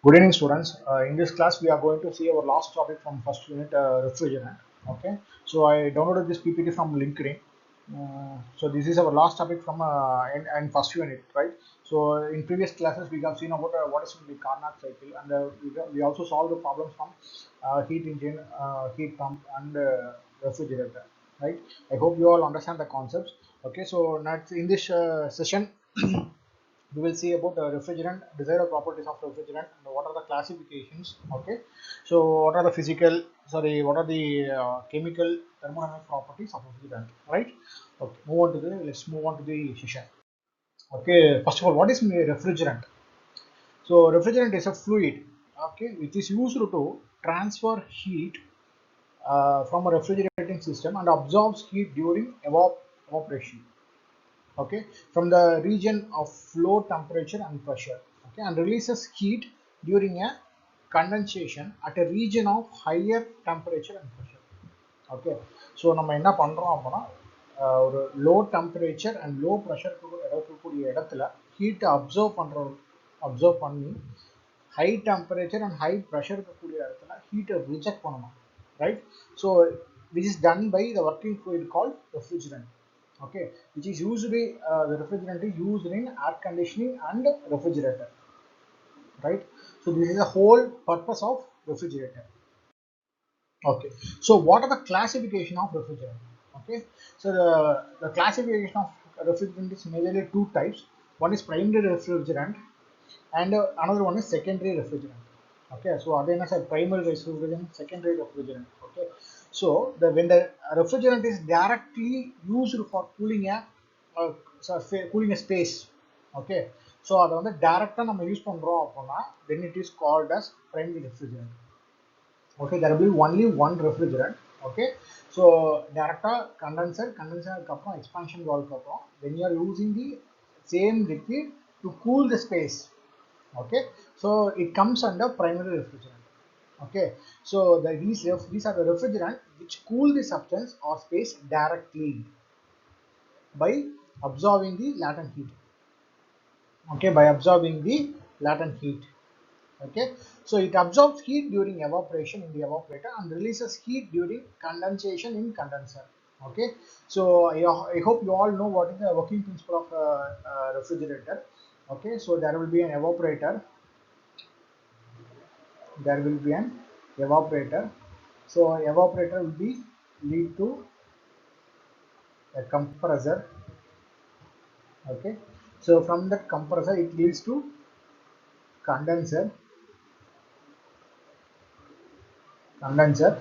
Good evening, students. In this class, we are going to see our last topic from first unit, refrigerant. Okay, so I downloaded this PPT from LinkedIn. So this is our last topic from and first unit, right? So in previous classes, we have seen about what is the Carnot cycle, and we also solved the problems from heat engine, heat pump, and refrigerator, right? I hope you all understand the concepts. Okay, so next in this session. We will see about refrigerant, desired properties of refrigerant, and what are the classifications. Okay, so what are the physical, sorry, what are the chemical thermodynamic properties of refrigerant, right? Okay, let's move on to the session. Okay, first of all, what is refrigerant? So refrigerant is a fluid, okay, which is used to transfer heat from a refrigerating system and absorbs heat during evaporation, okay, from the region of low temperature and pressure, okay, and releases heat during a condensation at a region of higher temperature and pressure. Okay, so நம்ம என்ன பண்றோம் அப்படின்னா ஒரு low temperature and low pressure இருக்கக்கூடிய இடத்துல ஹீட்டை observe பண்ணி high temperature and high pressure இருக்கக்கூடிய இடத்துல ஹீட்டை ரிஜெக்ட் பண்ணணும், right? So which is done by the working fluid called refrigerant, okay, which is usually the refrigerant is used in air conditioning and refrigerator, right? So this is the whole purpose of refrigerator. Okay, so what are the classification of refrigerant? Okay, so the classification of refrigerant is majorly two types. One is primary refrigerant and another one is secondary refrigerant. Okay, so again as a primary refrigerant, secondary refrigerant. Okay, so when the refrigerant is directly used for cooling cooling a space, okay, so அதை வந்து டைரக்டா நம்ம use பண்றோம் அப்படின்னா then it is called as primary refrigerant. Okay, there will be only one refrigerant. Okay, so director condenser kappa expansion valve kappa, when you are using the same liquid to cool the space, okay, so it comes under primary refrigerant. Okay, so these are the refrigerant which cool the substance or space directly by absorbing the latent heat. Okay, by absorbing the latent heat. Okay, so it absorbs heat during evaporation in the evaporator and releases heat during condensation in condenser. Okay, so I hope you all know what is the working principle of refrigerator. Okay, so there will be an evaporator, there will be an evaporator, so evaporator will be lead to a compressor. Okay, so from that compressor it leads to condenser, condenser,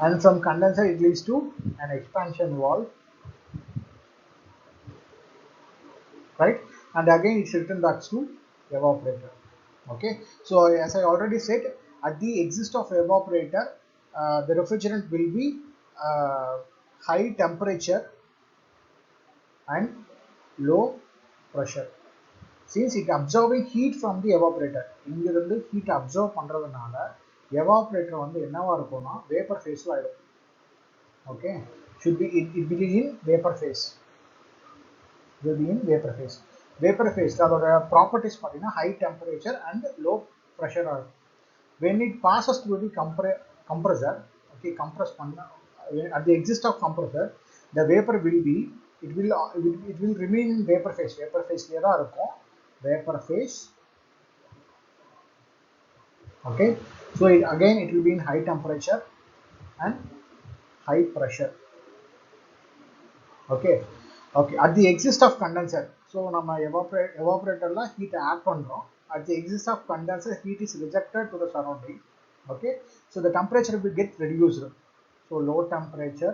and from condenser it leads to an expansion valve, right? And again it's returned back to evaporator. Okay, so as I already said, at the exit of evaporator, the refrigerant will be high temperature and low pressure. Since it absorbing heat from the evaporator, இங்கிருந்து heat absorb பண்றதுனால evaporator வந்து என்னவா இருக்கும்னா vapor phase ல ஆயிடும். Okay, should be it will be in vapor phase, will be in vapor phase. Vapor phase அதோட properties பார்த்தீங்கன்னா high temperature and low pressure ஆகும். When it passes through the compressor, okay, compress பண்ண at the exit of compressor, the vapor will be it will remain in vapor phase. Vapor phase ல தான் இருக்கும். Vapor phase. Okay, so again it will be in high temperature and high pressure. Okay, okay, at the exit of condenser, so நம்ம evaporatorல heat add பண்றோம். At the exit of condenser, heat is rejected to the surrounding. Okay, so the temperature will get reduced. So low temperature,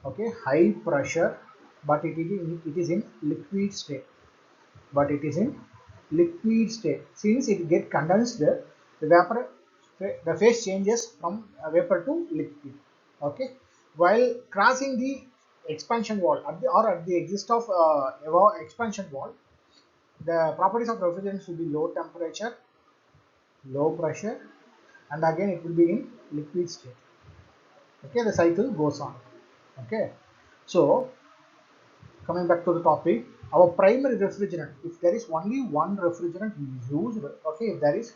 okay, high pressure, but it is in liquid state. But it is in liquid state. Since it get condensed, the vapor, the phase changes from vapor to liquid. Okay, while crossing the expansion wall at the exit of expansion wall, the properties of refrigerant should be low temperature, low pressure, and again it will be in liquid state. Okay, the cycle goes on. Okay, so coming back to the topic, our primary refrigerant, if there is only one refrigerant used, okay, if there is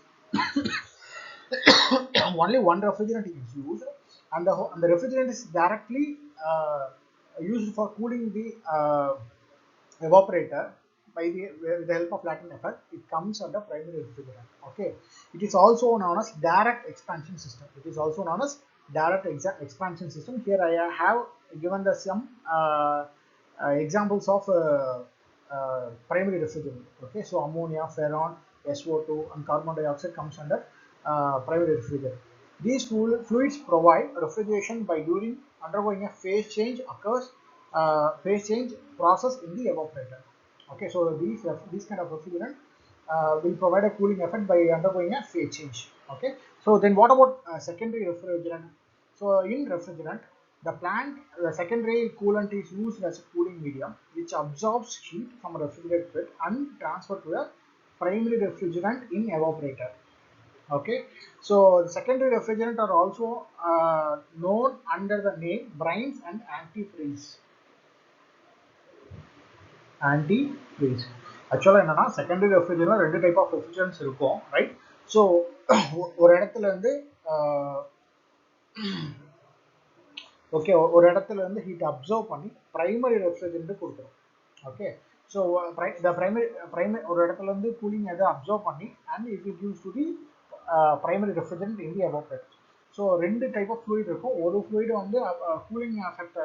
only one refrigerant is used, and the refrigerant is directly used for cooling the evaporator by with the help of Latin effect, it comes under primary refrigerant. Okay, it is also known as direct expansion system. It is also known as direct expansion system. Here I have given the some examples of primary refrigerant. Okay, so ammonia, freon, SO2, and carbon dioxide comes under primary refrigerant. These fluids provide refrigeration by during undergoing a phase change occurs, phase change process in the evaporator. Okay, so these kind of refrigerant will provide a cooling effect by undergoing a phase change. Okay, so then what about secondary refrigerant? So in refrigerant, the secondary coolant is used as a cooling medium which absorbs heat from a refrigerant bed and transferred to a primary refrigerant in evaporator. Okay, so the secondary refrigerant are also known under the name brines and antifreeze. Antifreeze. Actually என்னன்னா secondary refrigerant ரெண்டு type of refrigerants இருக்கும், right? So ஒரு இடத்துல இருந்து okay ஒரு இடத்துல இருந்து heat observe பண்ணி பிரைமரி ரெஃப்ரிஜரண்ட் கொடுத்துரும். ஓகே, ஸோ பிரைமரி ஒரு இடத்துல இருந்து கூலிங் எதை அப்சர்வ் பண்ணி and it will gives to the primary refrigerant in the evaporator. So ரெண்டு டைப் ஆஃப் ஃப்ளூயிட் இருக்கும். ஒரு ஃப்ளூயிட் வந்து கூலிங் எஃபெக்ட்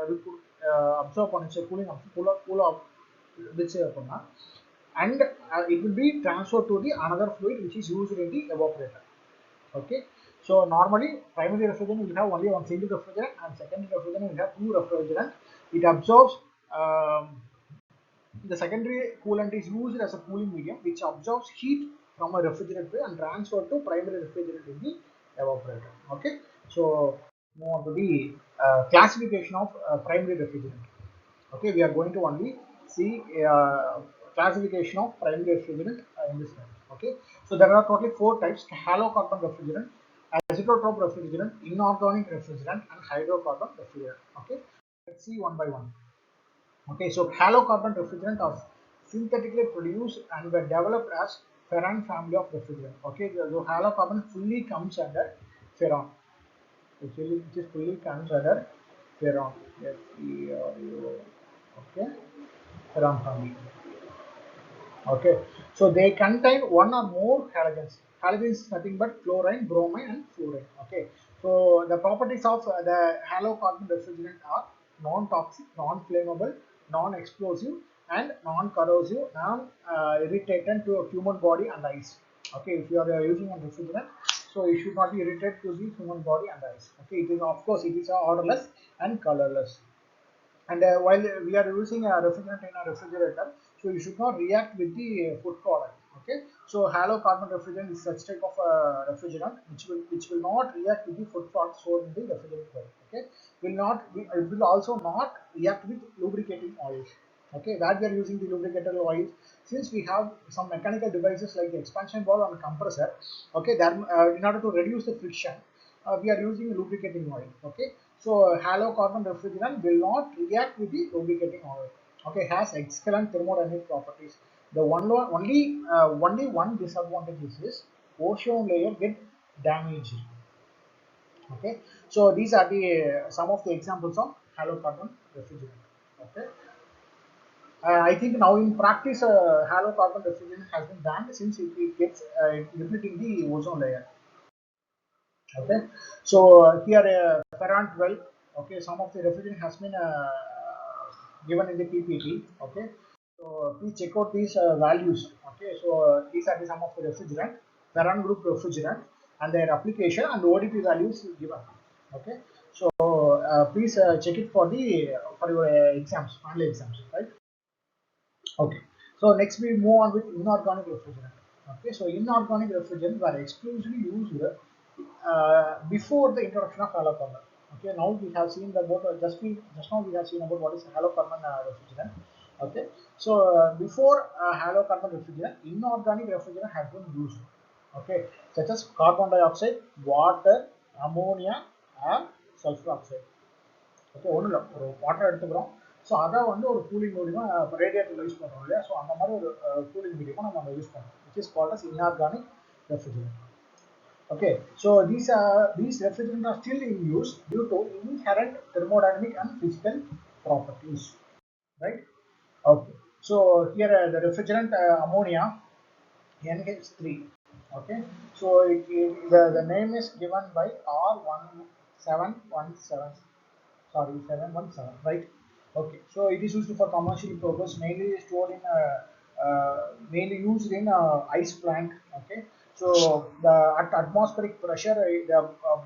அப்சர்வ் பண்ணிச்சு, கூலாக இருந்துச்சு அப்படின்னா, and it will be transferred to the another fluid which is used in the evaporator. Okay, so normally primary refrigerant will have only one single refrigerant and secondary refrigerant will have two refrigerant. It absorbs the secondary coolant is used as a cooling medium which absorbs heat from a refrigerant and transferred to primary refrigerant in the evaporator. Okay, so move on to the classification of primary refrigerant. Okay, we are going to only see classification of primary refrigerant in this slide. Okay, so there are totally four types: halocarbon refrigerant, azeotrope refrigerant, inorganic refrigerant, and hydrocarbon refrigerant. Okay, let's see one by one. Okay, so halocarbon refrigerant are synthetically produced and were developed as Ferran family of refrigerant. Okay, so halocarbon fully comes under Ferran. Actually, it is fully comes under Ferran. Okay, Ferran family. Okay, so they contain one or more halogens. Halogens is nothing but chlorine, bromine, and fluorine. Okay, so the properties of the halocarbon refrigerant are non-toxic, non-flammable, non-explosive, and non-corrosive, non-irritatant to human body and eyes. Okay, if you are using a refrigerant, so it should not be irritated to the human body and eyes. Okay, it is of course it is odorless and colorless. And while we are using a refrigerant in a refrigerator, so you should not react with the food product. Okay, so halocarbon refrigerant is such type of refrigerant which will not react with the food product stored in the refrigerator. Okay, it will also not react with lubricating oils. Okay, that we are using the lubricated oils, since we have some mechanical devices like the expansion valve and compressor. Okay, that in order to reduce the friction, we are using lubricating oil. Okay, so halocarbon refrigerant will not react with the lubricating oil. Okay, has excellent thermodynamic properties. The only one disadvantage is this: ozone layer get damaged. Okay, so these are the some of the examples of halocarbon refrigerant. Okay, I think now in practice, halocarbon refrigerant has been banned since it gets depleting the ozone layer. Okay, so here Ferran 12. Okay, some of the refrigerant has been given in the PPT. Okay, so please check out these values. Okay, so these are the some of the refrigerant, Ferran group refrigerant, and their application and ODP values given. Okay, so please check it for the for your exams, final exams, right? Okay, so next we move on with inorganic refrigerant. Okay, so inorganic refrigerant were exclusively used before the introduction of halocarbon. Okay, now we have seen about just now we have seen about what is halocarbon refrigerant. Okay, so before halocarbon refrigerant, inorganic refrigerant has been used. Okay, such as carbon dioxide, water, ammonia, and sulfur oxide. Okay, ஒன்றும் இல்லை, ஒரு water எடுத்துக்கிறோம். So அதை வந்து ஒரு cooling மூலியமாக இப்போ ரேடியேட்டரில் use பண்ணுறோம் இல்லையா, ஸோ அந்த மாதிரி ஒரு கூலிங் மூலியமாக நம்ம அதை யூஸ் பண்ணுறோம், which is called as inorganic refrigerant. Okay, so these refrigerants are still in use due to inherent thermodynamic and physical properties, right? Okay, so here the refrigerant ammonia NH3. Okay, so the name is given by R1717, sorry 717, right? Okay, so it is used for commercial purpose, mainly stored in mainly used in ice plant. Okay, so the at atmospheric pressure the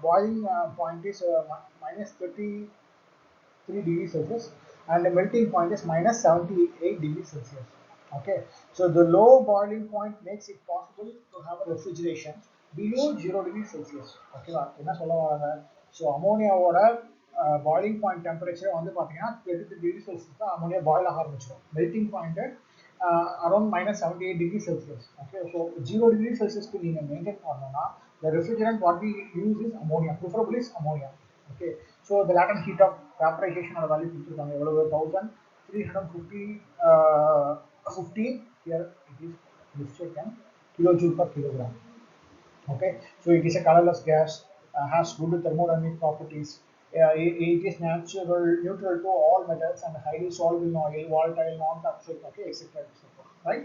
boiling point is minus 33 degrees Celsius and the melting point is minus 78 degrees Celsius. Okay, so the low boiling point makes it possible to have a refrigeration below 0 degrees Celsius. Okay, என்ன சொல்ல வராங்க, so அமோனியாவோட boiling point temperature வந்து பார்த்தீங்கன்னா 33 degree Celsius தான் ammonia boil ஆக ஆரம்பிச்சிடும். Melting point around minus 78 degrees Celsius. Okay, so 0 degrees Celsiusக்கு நீங்கள் maintain பண்ணணும்னா the refrigerant what we use is ammonia, preferably is ammonia. Okay, so the latent heat of vaporization or value கொடுத்துருக்காங்க எவ்வளவு 1350 15 here it is mistaken kilojoule per kilogram. Okay, so it is a colorless gas, has good thermodynamic properties, it is neutral to all metals and highly soluble in oil, volatile, non-toxic, okay, etc., etc., right?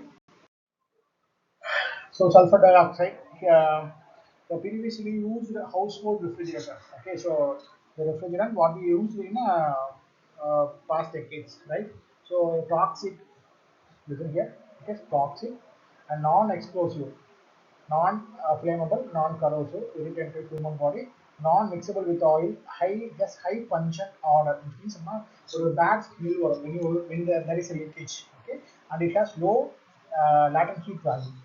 So sulfur dioxide, the previously used household refrigerator. Okay, so the refrigerant what we used in past decades, right? So toxic, listen here, it is toxic and non-explosive, non-flammable, non-corrosive, irritant to human body, non-mixable with oil, just high pungent odor, which means a bad smell or when there is a leakage. Okay, and it has low latent heat value.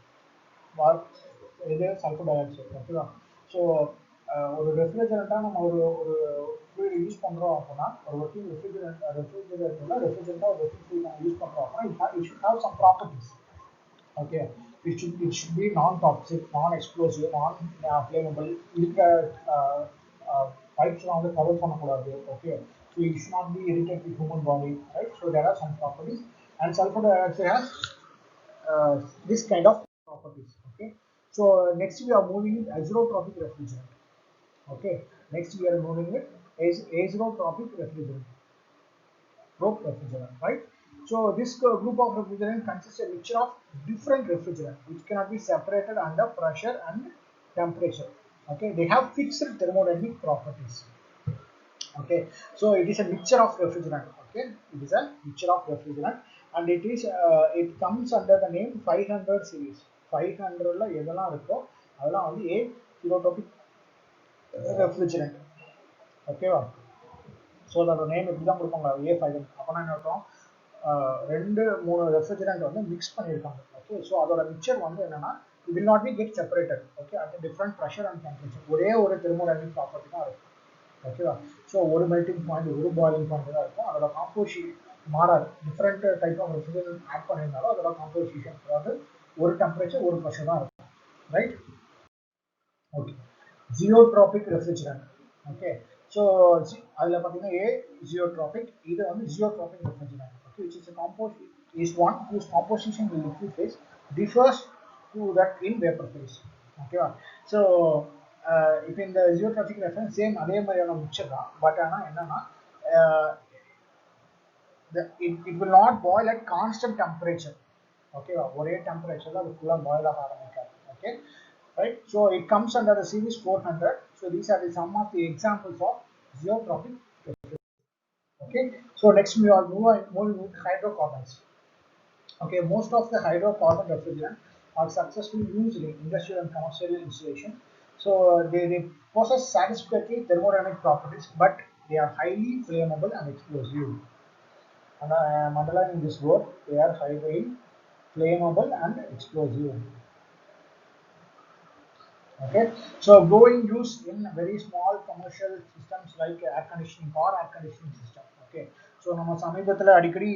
இது sulphur di oxide. ஓகேவா, so ஒரு ரெஃப்ரிஜரண்ட்டாக நம்ம ஒரு ஒரு fluid use பண்ணுறோம் அப்படின்னா, ஒரு working ரெஃப்ரிஜரண்ட்டாக ஒரு ஒர்க்கிங் ஃப்ளூயிட் நம்ம யூஸ் பண்ணுறோம் அப்படின்னா it should have some properties. Okay, it should be non-toxic, non-explosive, non-flammable. இருக்கிற பைப்ஸ்லாம் வந்து கவர் பண்ணக்கூடாது. Okay, so it should not be irritate the human body, right? So there are some properties and sulfur dioxide has this kind of properties. Okay, so next we are moving with azerotropic refrigerant. Okay, next we are moving with azerotropic refrigerant, right? So this group of refrigerant consists a mixture of different refrigerant which cannot be separated under pressure and temperature. Okay, they have fixed thermodynamic properties. Okay, so it is a mixture of refrigerant. Okay, it is a mixture of refrigerant and it comes under the name 500 series. 500ல எதெல்லாம் இருக்கோ அதெல்லாம் வந்து azerotropic refrigerant. ஓகேவா, so அதோட name எப்படி தான் கொடுப்பாங்க A500. அப்போனா என்ன அர்த்தம், 2-3 ரெஃப்ரிஜரண்ட் வந்து மிக்ஸ் பண்ணியிருக்காங்க. ஓகே, ஸோ அதோட மிக்சர் வந்து என்னன்னா it will not be get separated. Okay, at a different pressure and temperature. ஒரே ஒரு thermodynamic property தான் இருக்கும். ஓகேவா, ஸோ ஒரு மெல்டிங் பாயிண்ட் ஒரு பாயிலிங் பாயிண்ட் தான் இருக்கும். அதோட காம்போசிஷன் மாறாது. Different type of refrigerant add பண்ணியிருந்தாலும் அதோட காம்போசிஷன் அதாவது ஒரு டெம்பரேச்சர் ஒரு ப்ரெஷர் தான் இருக்கும், right? Okay, geotropic refrigerant. Okay, so அதில் பார்த்தீங்கன்னா ஜியோட்ராபிக், இது வந்து geotropic refrigerant. Okay, which is a compost is one whose composition in liquid phase differs to that in vapor phase. ஓகேவா, ஸோ இப்போ இந்த ஜியோட்ராபிக் ரெஃபரன்ஸ் சேம் அதே மாதிரியான mixer தான், பட் ஆனால் என்னன்னா it will not boil at constant temperature. ஓகேவா, ஒரே டெம்பரேச்சர்ல அது ஃபுல்லாக பாயில் ஆக ஆரம்பிக்காது. Okay, right? So it comes under the series 400. So these are some of the examples of geotropic refrigerant. Okay, so next we are moving with hydrocarbons. Okay, most of the hydrocarbon refrigerant are successfully used in industrial and commercial installation. So they possess satisfactory thermodynamic properties, but they are highly flammable and explosive. And I am underlining this word, they are highly flammable and explosive. Okay, so growing use in very small commercial systems like air conditioning, car air conditioning system. Okay, so நம்ம சமீபத்தில் அடிக்கடி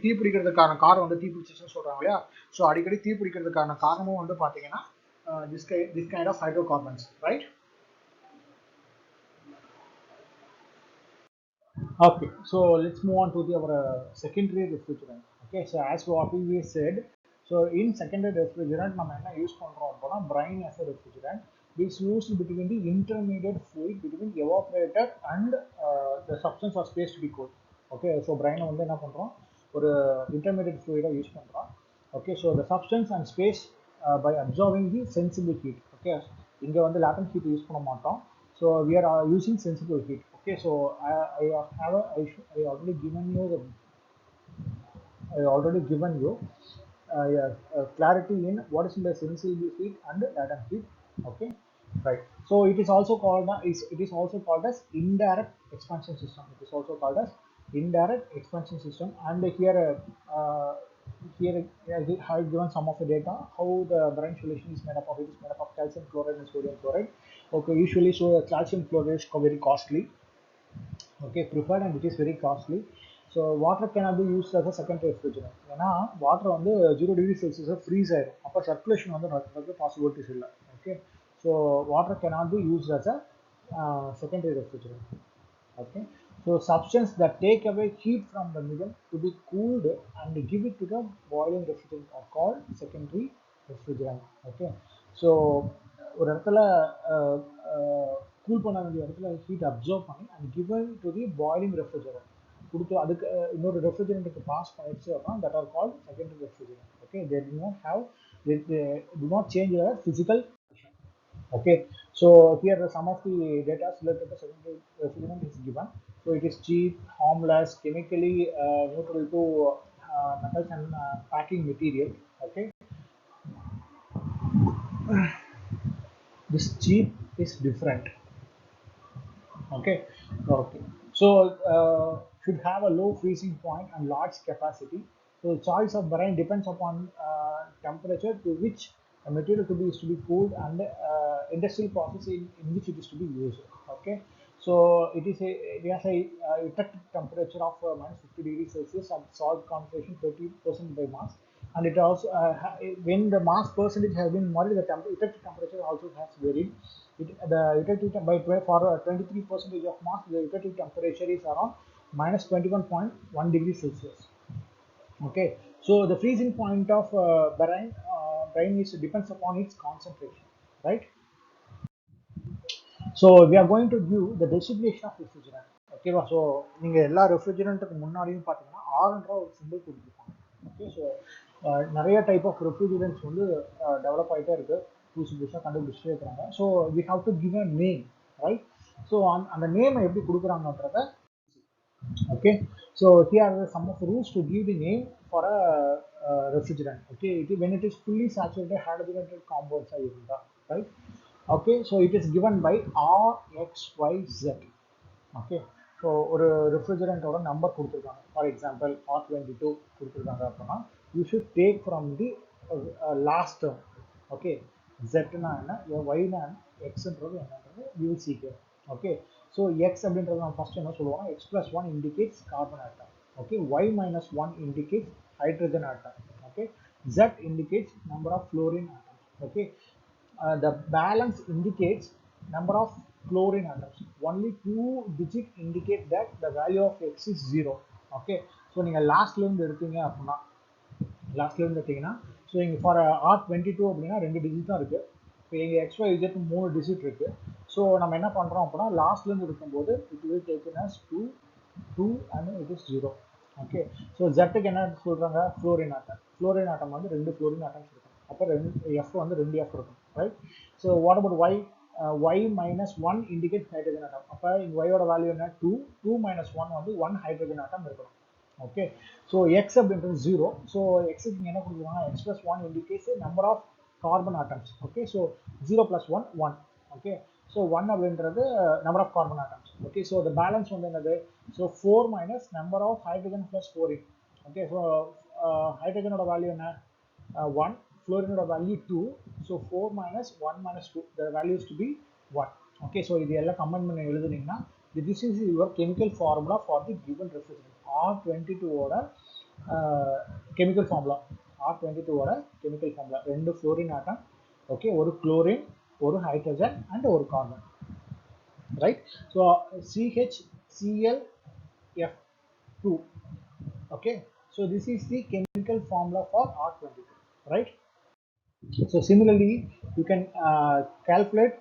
தீ பிடிக்கிறதுக்கான car வந்து தீ பிடிச்சிச்சுன்னு சொல்றாங்க இல்லையா, so அடிக்கடி தீ பிடிக்கிறதுக்கான காரணமும் வந்து பார்த்தீங்கன்னா this kind of hydrocarbons, right? Okay, so let's move on to our secondary refrigerant. Okay, so as what we said, so in secondary refrigerant, நம்ம என்ன யூஸ் பண்றோம் அப்படின்னா brine as a refrigerant is used between the intermediate fluid between evaporator and the substance or space to be cooled. Okay, so brine வந்து என்ன பண்றோம் ஒரு intermediate fluid use பண்றோம். Okay, so the substance and space by absorbing the sensible heat. Okay, இங்க வந்து latent heat use பண்ண மாட்டோம். So we are using sensible heat. Okay, so I already given you yeah, clarity in what is the sensible heat and latent heat. Okay, right. So it is also called it is also called as indirect expansion system. It is also called as indirect expansion system. And here I have given some of the data how the brine solution is made up of. It is made up of calcium chloride and sodium chloride. Okay, usually so calcium chloride is very costly. Okay, preferred, and it is very costly. So water cannot be used as a secondary refrigerant. ஏன்னா water வந்து 0 degree Celsius freeze ஆயிடும். அப்போ circulation வந்து நடக்கிறதுக்கு possibilities இல்லை. Okay, so water cannot be used as a secondary refrigerant. Okay, so substance that take away heat from the medium to be cooled and give it to the boiling refrigerant are called secondary refrigerant. Okay, so ஒரு இடத்துல cool பண்ண வேண்டிய இடத்துல heat observe பண்ணி and given to the boiling refrigerant கொடுத்து அதுக்கு இன்னொரு ரெஃப்ரிஜரண்ட்டுக்கு pass பண்ணிடுச்சு அப்படின்னா that are called secondary refrigerant. Okay, they to not have to not change your physical. Okay, so here are some of the data related to secondary refrigerant is given. So it is cheap, harmless, chemically neutral to metals and packing material. Okay, this cheap is different. Okay, okay. So should have a low freezing point and large capacity. So choice of brine depends upon temperature to which a material is to be cooled and industrial process in which it is to be used. Okay, so it has a effective temperature of -50 degrees Celsius and salt concentration 30% by mass. And it also when the mass percentage has been modified, the effective temperature also has varied. The effective for 23% of mass, the effective temperature is around -21.1 degrees Celsius. Okay, so the freezing point of brine is depends upon its concentration, right? So we are going to view the designation of refrigerant. ஓகேவா, so நீங்கள் எல்லா ரெஃப்ரிஜரண்ட்டுக்கு முன்னாடியும் பார்த்தீங்கன்னா ஆறுன்ற ஒரு simple கொடுத்துருப்பாங்க. Okay, so நிறைய டைப் ஆஃப் ரெஃப்ரிஜரண்ட்ஸ் வந்து டெவலப் ஆகிட்டே இருக்குது, புதுசு புதுசாக கண்டுபிடிச்சிட்டே இருக்கிறாங்க. So we have to give a name, right? So அந்த நேமை எப்படி கொடுக்குறாங்கன்றத. Okay, so here are some of the rules to give the name for a refrigerant. Okay, when it is fully saturated hydrogenated compounds are used, right? Okay, so it is given by RXYZ. Okay, so ஒரு ரெஃப்ரிஜரண்டோட number கொடுத்துருக்காங்க. For example R22 கொடுத்துருக்காங்க அப்படின்னா you should take from the last term. Okay, ஜெட்னா என்ன, ஒய்னா எக்ஸ்ன்றது என்னன்றது you see care. Okay, so X அப்படின்றது நம்ம ஃபர்ஸ்ட் என்ன சொல்லுவோம், X+1 indicates carbon atom. Okay, Y-1 indicates hydrogen atom. Okay, Z indicates number of fluorine atoms. Okay, the balance indicates number of chlorine atoms. Only 2 digit indicate that the value of X is 0. Okay, so நீங்கள் லாஸ்ட்லேருந்து எடுத்தீங்க அப்படின்னா லாஸ்ட்லேருந்து எடுத்தீங்கன்னா so இங்கே for R22 அப்படின்னா 2 digit தான் இருக்குது. இப்போ எங்கள் XYZ 3 டிஜிட் இருக்குது. ஸோ நம்ம என்ன பண்ணுறோம் அப்படின்னா லாஸ்ட்லேருந்து இருக்கும்போது it will taken as 2 and it is 0. Okay, so ஜெட்டுக்கு என்ன சொல்கிறாங்க, ஃப்ளோரின் ஆட்டம். ஃப்ளோரின் ஆட்டம் வந்து 2 ஃப்ளோரின் ஆட்டம்ஸ் இருக்கும். அப்போ F வந்து 2 F இருக்கும், right? So what about Y? Y-1 indicate hydrogen atom. அப்போ ஒயோட வேல்யூ என்ன, 2 2 - 1 வந்து 1 ஹைட்ரஜன் ஆட்டம் இருக்கணும். ஓகே, ஸோ எக்ஸ் அப்படின்றது 0. ஸோ எக்ஸுக்கு நீங்கள் என்ன கொடுக்குறாங்க, X+1 indicates number of carbon atoms. Okay, so 0 + 1 1. Okay, so 1 அப்படின்றது number of carbon atoms. Okay, so the balance வந்து என்னது, so 4 - number of hydrogen + fluorine. Okay, so ஹைட்ரஜனோட வேல்யூ என்ன, 1, fluorine value 2, so 4 - 1 - 2, the value is to be 1. Okay, so இது எல்லாம் combine பண்ணி எழுதுனீங்கன்னா this is your chemical formula for the given refrigerant. R22 ஓட chemical formula, R22 ஓட chemical formula 2 fluorine atom, okay, ஒரு chlorine, ஒரு hydrogen and ஒரு carbon, right? So CHCl R22F2. Okay, so this is the chemical formula for R22, right? So similarly, you can calculate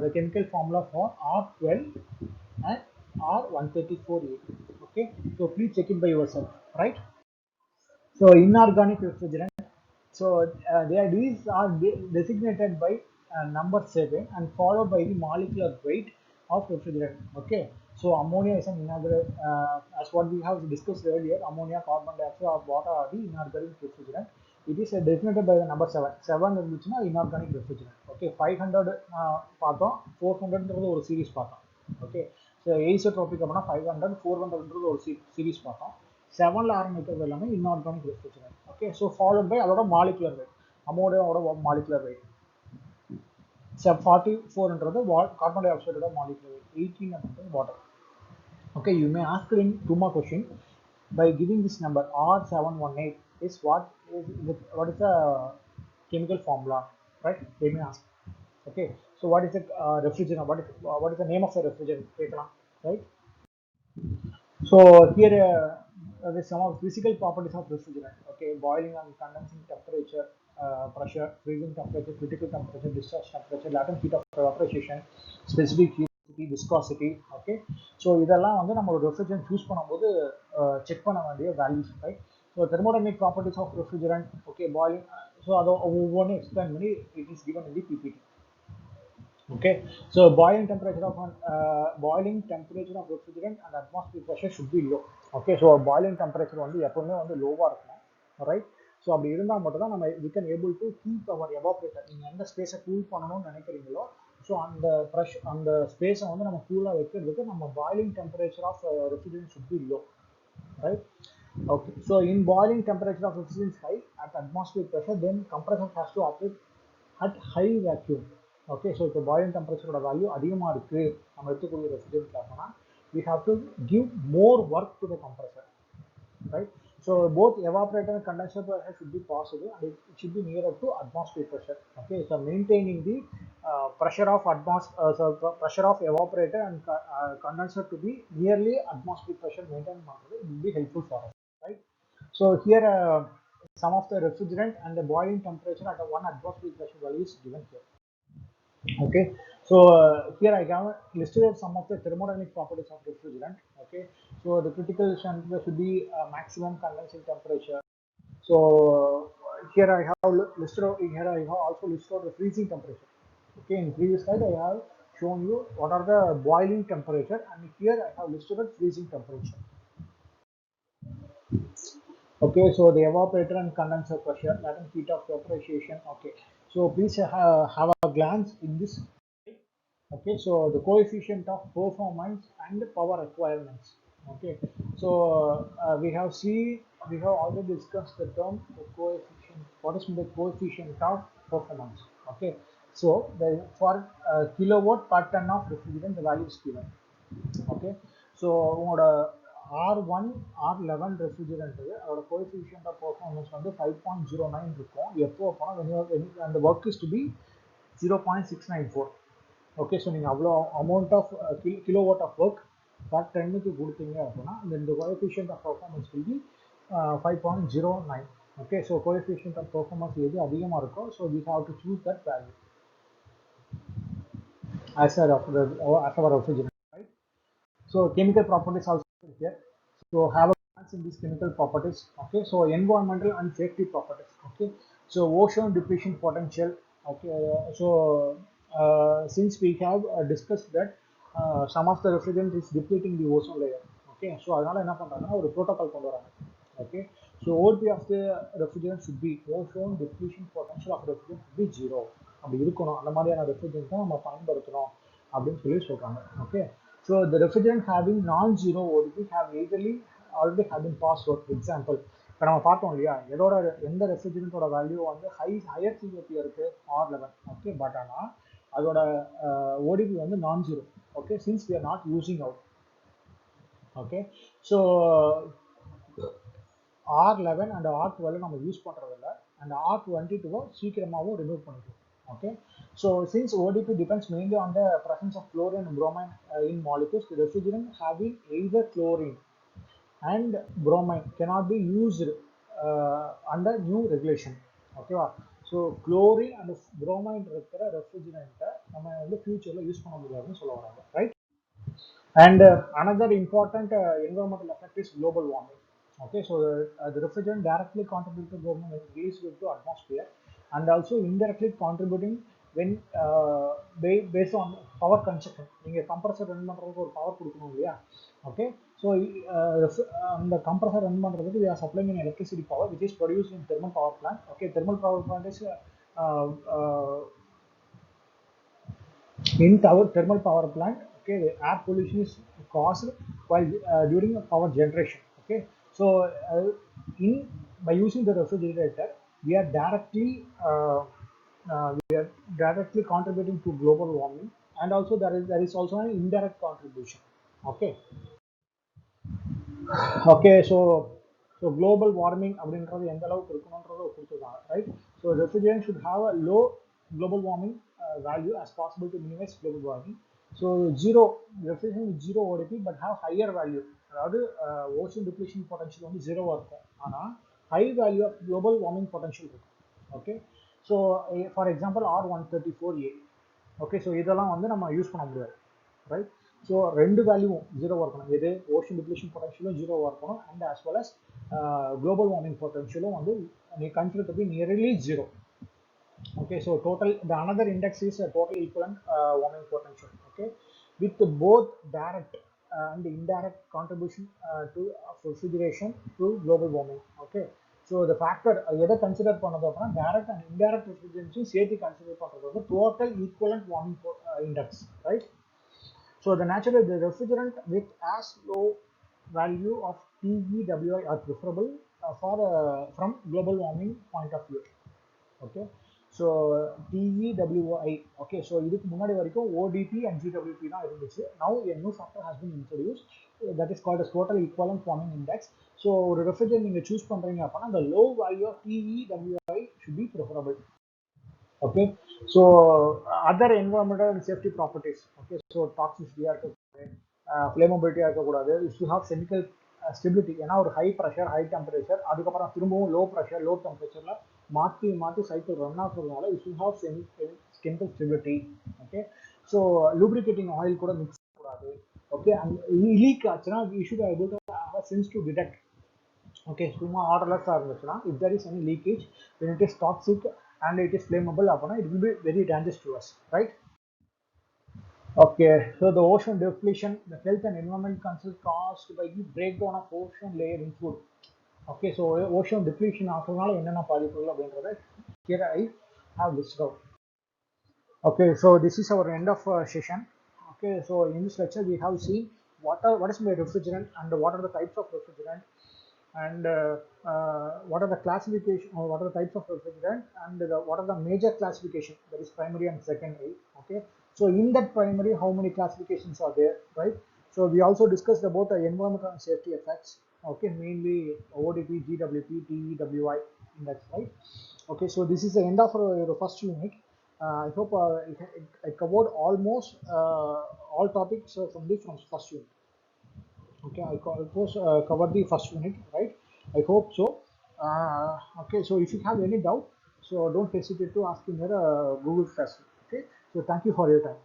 the chemical formula for R12 and R134A. Okay, so please check it by yourself, right? So inorganic refrigerant. So these are designated by number 7 and followed by the molecular weight of refrigerant. Okay. So ammonia is an inorganic, as what we have discussed earlier, ammonia, carbon dioxide, or what are the inorganic refrigerant. It is designated by the number 7. 7 இருந்துச்சுன்னா inorganic refrigerant. Okay. 500 பார்த்தோம், 400 ஒரு series பார்த்தோம். Okay. So azeotropic அப்படின்னா 500, 400 ஒரு series பார்த்தோம். 7ல ஆரம்பிக்கிறது எல்லாமே inorganic refrigerant. Okay, so followed by அதோட molecular weight, அமோனியாவோட molecular weight. 44ன்றது carbon dioxide molecular weight, 18 அப்படின்றது water. Okay, you may ask in 2 more questions by giving this number R718 is what is the chemical formula, right? They may ask. Okay, so what is the refrigerant? What is the name of the refrigerant? Right? So here there's some of physical properties of refrigerant. Okay, boiling and condensing temperature, pressure, freezing temperature, critical temperature, discharge temperature, latent heat of evaporation, specific humidity, viscosity. Okay, so இதெல்லாம் வந்து நம்ம ஒரு refrigerant choose பண்ணும்போது check பண்ண வேண்டிய values, right? So thermodynamic properties of refrigerant. Okay, boiling. So அதை ஒவ்வொன்றும் explain பண்ணி it is given in the PPT. Okay, so boiling temperature of refrigerant and atmospheric pressure should be low. Okay, so boiling temperature வந்து எப்பவுமே வந்து லோவா இருக்கும், right? So அப்படி இருந்தா மட்டும் தான் நம்ம we can able to keep our evaporator. நீங்க எந்த ஸ்பேஸை கூல் பண்ணணும்னு நினைக்கிறீங்களோ, ஸோ அந்த ப்ரெஷர் அந்த ஸ்பேஸை வந்து நம்ம கூலாக வைக்கிறதுக்கு நம்ம boiling temperature of refrigerant should be low, right? Okay, so in boiling temperature of refrigerant is high at atmospheric pressure, then compressor has to operate at high vacuum. Okay, so இப்போ boiling temperature value அதிகமாக இருக்கு நம்ம எடுத்துக்கூடிய refrigerant அப்படின்னா we have to give more work to the compressor, right? So both evaporator and condenser pressure should be positive and it should be nearer to atmospheric pressure. Okay, so maintaining the pressure of pressure of evaporator and condenser to be nearly atmospheric pressure maintained will be helpful for us, right? So here some of the refrigerant and the boiling temperature at 1 atmospheric pressure value is given here. Okay, so here I have listed some of the thermodynamic properties of refrigerant. Okay, so the critical temperature should be maximum condensing temperature. So here I have listed out, here I have also listed out the freezing temperature. Okay, in previous slide I have shown you what are the boiling temperature, and here I have listed out freezing temperature. Okay, so the evaporator and condenser pressure, latent heat of evaporation. Okay, so please have a glance in this. Okay, so the coefficient of performance and the power requirements. Okay, so we have already discussed the term the coefficient. What is the coefficient of performance? Okay, so for kilowatt per ton of refrigerant the value is given. Okay, so உங்களோட R1 R11 refrigerant அதோட coefficient of performance வந்து 5.09 இருக்கும். எப்போ அப்போனா when the work is to be 0.694. Okay, so நீங்கள் அவ்வளோ amount of kilowatt of work per டன்னுக்கு கொடுத்தீங்க அப்படின்னா இந்த coefficient of performance will be 5.09. Okay, so coefficient of performance எது அதிகமாக இருக்கோ, so we have to choose that value as our refrigerant, right? So chemical properties also here. So have a glance in these chemical properties. Okay, so environmental and safety properties. Okay, so ocean depletion potential. Okay, so since we have discussed that some of the refrigerant is depleting the ozone layer. Okay, so அதனால என்ன பண்றாங்கன்னா ஒரு protocol கொண்டு வராங்க. Okay, so ODP of the refrigerant should be ozone depletion potential of refrigerant should be 0. அப்படி இருக்கணும், அந்த மாதிரியான refrigerant தான் நம்ம பயன்படுத்தணும் அப்படின்னு சொல்லி சொல்றாங்க. Okay, so the refrigerant having non-zero ODP have already have been passed out. Example, இப்போ நம்ம பார்த்தோம் இல்லையா, எந்த ரெஃப்ரிஜரண்ட்டோட வேல்யூ வந்து ஹையர் சிஓபி இருக்கு R11. ஓகே, பட் ஆனால் அதோட ஓடிபி வந்து நான் zero. Okay, since we are not using out. Okay, so R11 and R12 நம்ம யூஸ் பண்ணுறதில்ல, அண்ட் R22 சீக்கிரமாகவும் ரிமூவ் பண்ணிக்கலாம். Okay, so since ODP depends mainly on the presence of chlorine and bromine in molecules, the refrigerant having either chlorine and bromine cannot be used under new regulation. ஓகேவா? So chlorine and bromine இருக்கிற ரெஃப்ரிஜரண்ட்டை நம்ம வந்து ஃபியூச்சரில் use பண்ண முடியாதுன்னு சொல்ல வராங்க, right? And another important environmental effect is global warming. Okay, so the refrigerant directly contributes to global warming release into atmosphere, and also indirectly contributing when based on power consumption. நீங்கள் compressor run பண்ணுறதுக்கு ஒரு power கொடுக்கணும் இல்லையா? Okay, so அந்த compressor run பண்ணுறதுக்கு we are supplying an electricity power which is produced in thermal power plant. Okay, thermal power plant is in our thermal power plant. Okay, the air pollution is caused while during power generation. Okay, so in by using the refrigerator we are directly contributing to global warming, and also there is also an indirect contribution. Okay, okay, so global warming அப்படின்றது எந்த அளவுக்கு இருக்கணும்ன்றதை கொடுத்துருக்காங்க, right? So refrigerant should have a low global warming value as possible to minimize global warming. So zero refrigerant with zero ODP but have higher value, அதாவது ocean depletion potential வந்து ஜீரோவாக இருக்கும், ஆனால் high value of global warming potential இருக்கும். Okay, so for example R134A. Okay, so இதெல்லாம் வந்து நம்ம use பண்ண முடியாது, ரைட்? ஸோ ரெண்டு வேல்யூவும் ஜீரோவாக இருக்கணும், எது ஓஷன் டிப்ளீஷன் பொட்டன்ஷியலும் ஜீரோவாக இருக்கணும், and as well as global warming பொட்டன்ஷியலும் வந்து நீ consider to be nearly zero. Okay, so total the another index is a total equivalent warming potential. Okay, with both direct and indirect contribution to refrigeration to global warming. Okay, so the factor எதை consider பண்ணது அப்படின்னா direct and indirect refrigeration சேர்த்து consider பண்ணுறது வந்து total equivalent warming index, right? So the naturally the refrigerant with as low value of TEWI are preferable from global warming point of view. Okay, so TEWI. Okay, so இதுக்கு முன்னாடி வரைக்கும் ODP and GWP தான் இருந்துச்சு. Now a new factor has been introduced that is called as total equivalent warming index. So ஒரு refrigerant நீங்க choose பண்றீங்க அப்படின்னா the low value of TEWI should be preferable. Okay, so other environmental and safety properties. Okay, so toxicity இருக்கக்கூடாது, flammability இருக்கக்கூடாது, it should have chemical stability. ஏன்னா ஒரு high pressure high temperature அதுக்கப்புறம் திரும்பவும் லோ ப்ரெஷர் லோ டெம்பரேச்சரில் மாற்றி மாற்றி cycle run ஆகுறதுனால it should have chemical stability. Okay, so lubricating oil கூட மிக்ஸ் பண்ணக்கூடாது. ஓகே, அண்ட் லீக் ஆச்சுன்னா we should be able to have a sense to detect. Okay, சும்மா ஆர்டர்லெஸ்ஸாக இருந்துச்சுன்னா if there is any leakage when it is toxic and it is flammable அப்படின்னா it will be very dangerous to us, right? Okay, so the ocean depletion, the health and environment concerns caused by the breakdown of ocean layer in food. Okay, so ocean depletion ஆகிறதுனால என்னென்ன பாதிப்புகள் அப்படின்றத here I have listed out. Okay, so this is our end of session. Okay, so in this lecture we have seen what is my refrigerant and what are the types of refrigerant, and what are the classification or what are the types of refrigerant, and what are the major classification, that is primary and secondary. Okay, so in that primary how many classifications are there, right? So we also discussed about the environmental and safety effects. Okay, mainly ODP, GWP, TEWI index, right? Okay, so this is the end of your first unit. I hope I covered almost all topics from first unit. Okay, I covered the first unit, right? I hope so. Okay, so if you have any doubt, so don't hesitate to ask in your Google Classroom. Okay, so thank you for your time.